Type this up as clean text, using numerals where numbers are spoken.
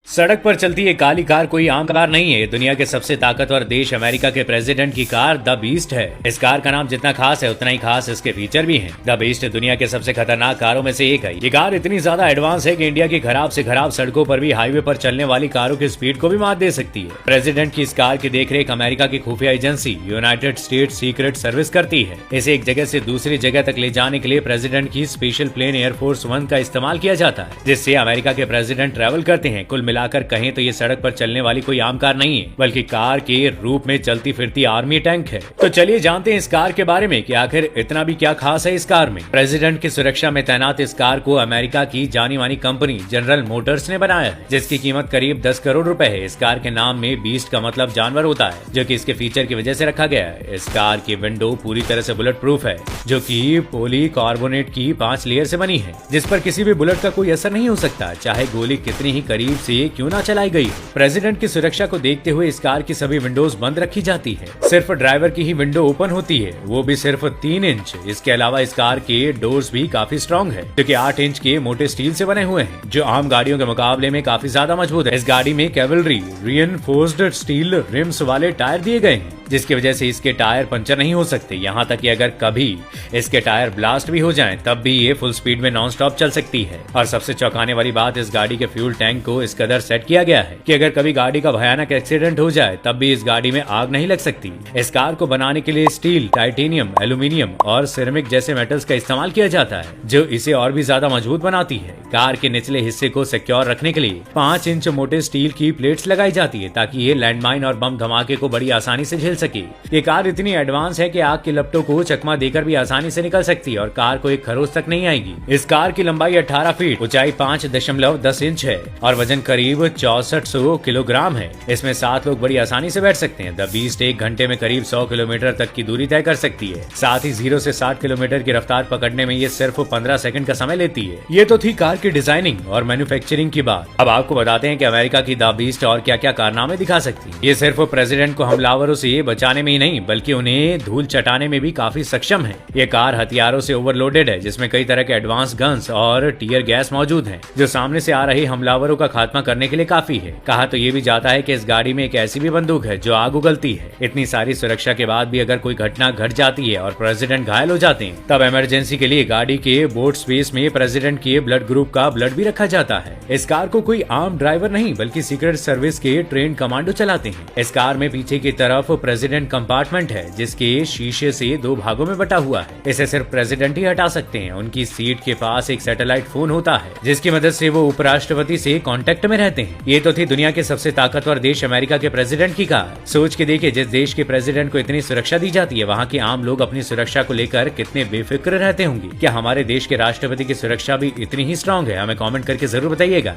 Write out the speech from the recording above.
सड़क पर चलती ये काली कार कोई आम कार नहीं है। दुनिया के सबसे ताकतवर देश अमेरिका के प्रेसिडेंट की कार द बीस्ट है। इस कार का नाम जितना खास है उतना ही खास इसके फीचर भी हैं। द बीस्ट दुनिया के सबसे खतरनाक कारों में से एक है। ये कार इतनी ज्यादा एडवांस है कि इंडिया की खराब से खराब सड़कों पर भी हाईवे पर चलने वाली कारों की स्पीड को भी मात दे सकती है। प्रेसिडेंट की इस कार की देखरेख अमेरिका की खुफिया agency United state secret service करती है। इसे एक जगह से दूसरी जगह तक ले जाने के लिए प्रेसिडेंट की स्पेशल प्लेन एयरफोर्स 1 का इस्तेमाल किया जाता है, जिससे अमेरिका के प्रेसिडेंट ट्रैवल करते हैं। कुल मिलाकर कहें तो ये सड़क पर चलने वाली कोई आम कार नहीं है, बल्कि कार के रूप में चलती फिरती आर्मी टैंक है। तो चलिए जानते हैं इस कार के बारे में कि आखिर इतना भी क्या खास है इस कार में। प्रेसिडेंट की सुरक्षा में तैनात इस कार को अमेरिका की जानी मानी कंपनी जनरल मोटर्स ने बनाया है, जिसकी कीमत करीब 10 करोड़ रुपए है। इस कार के नाम में बीस्ट का मतलब जानवर होता है, जो कि इसके फीचर की वजह से रखा गया है। इस कार की विंडो पूरी तरह से बुलेट प्रूफ है, जो कि पॉलीकार्बोनेट की 5 लेयर से बनी है, जिस पर किसी भी बुलेट का कोई असर नहीं हो सकता, चाहे गोली कितनी ही करीब से क्यों ना चलाई गई। प्रेसिडेंट की सुरक्षा को देखते हुए इस कार की सभी विंडोज बंद रखी जाती है। सिर्फ ड्राइवर की ही विंडो ओपन होती है, वो भी सिर्फ 3 इंच। इसके अलावा इस कार के डोर्स भी काफी स्ट्रॉन्ग है, जो कि 8 इंच के मोटे स्टील से बने हुए हैं, जो आम गाड़ियों के मुकाबले में काफी ज्यादा मजबूत है। इस गाड़ी में कैवलरी रीइंफोर्स्ड स्टील रिम्स वाले टायर दिए गए हैं, जिसकी वजह से इसके टायर पंचर नहीं हो सकते। यहाँ तक कि अगर कभी इसके टायर ब्लास्ट भी हो जाएं, तब भी ये फुल स्पीड में नॉन स्टॉप चल सकती है। और सबसे चौंकाने वाली बात, इस गाड़ी के फ्यूल टैंक को इस कदर सेट किया गया है कि अगर कभी गाड़ी का भयानक एक्सीडेंट हो जाए, तब भी इस गाड़ी में आग नहीं लग सकती। इस कार को बनाने के लिए स्टील, टाइटेनियम, एल्यूमिनियम और सिरेमिक जैसे मेटल्स का इस्तेमाल किया जाता है, जो इसे और भी ज्यादा मजबूत बनाती है। कार के निचले हिस्से को सिक्योर रखने के लिए 5 इंच मोटे स्टील की प्लेट्स लगाई जाती है, ताकि ये लैंडमाइन और बम धमाके को बड़ी आसानी से झेल सके। ये कार इतनी एडवांस है कि आग के लपटों को चकमा देकर भी आसानी से निकल सकती है और कार को एक खरोच तक नहीं आएगी। इस कार की लंबाई 18 फीट, ऊंचाई 5.10 इंच है और वजन करीब 6400 किलोग्राम है। इसमें 7 लोग बड़ी आसानी से बैठ सकते हैं। द बीस्ट 1 घंटे में करीब 100 किलोमीटर तक की दूरी तय कर सकती है। साथ ही 0 से 60 किलोमीटर की रफ्तार पकड़ने में ये सिर्फ 15 सेकंड का समय लेती है। ये तो थी कार की डिजाइनिंग और मैन्युफैक्चरिंग की बात। अब आपको बताते हैं कि अमेरिका की द बीस्ट और क्या क्या कारनामे दिखा सकती है। ये सिर्फ प्रेसिडेंट को हमलावरों से बचाने में ही नहीं, बल्कि उन्हें धूल चटाने में भी काफी सक्षम है। ये कार हथियारों से ओवरलोडेड है, जिसमें कई तरह के एडवांस गन्स और टीयर गैस मौजूद हैं, जो सामने से आ रहे हमलावरों का खात्मा करने के लिए काफी है। कहा तो ये भी जाता है कि इस गाड़ी में एक ऐसी भी बंदूक है जो आग उगलती है। इतनी सारी सुरक्षा के बाद भी अगर कोई घटना घट जाती है और प्रेसिडेंट घायल हो जाते हैं, तब इमरजेंसी के लिए गाड़ी के बोर्ड स्पेस में प्रेसिडेंट के ब्लड ग्रुप का ब्लड भी रखा जाता है। इस कार को कोई आम ड्राइवर नहीं, बल्कि सीक्रेट सर्विस के ट्रेन कमांडो चलाते हैं। इस कार में पीछे की तरफ प्रेसिडेंट कंपार्टमेंट है, जिसके शीशे से 2 भागों में बटा हुआ है। इसे सिर्फ प्रेसिडेंट ही हटा सकते हैं। उनकी सीट के पास एक सैटेलाइट फोन होता है, जिसकी मदद से वो उपराष्ट्रपति से कांटेक्ट में रहते हैं। ये तो थी दुनिया के सबसे ताकतवर देश अमेरिका के प्रेसिडेंट की कार। सोच के देखिए, जिस देश के प्रेसिडेंट को इतनी सुरक्षा दी जाती है, वहाँ के आम लोग अपनी सुरक्षा को लेकर कितने बेफिक्र रहते होंगे। क्या हमारे देश के राष्ट्रपति की सुरक्षा भी इतनी ही स्ट्रांग है? हमें कमेंट करके जरूर बताइएगा।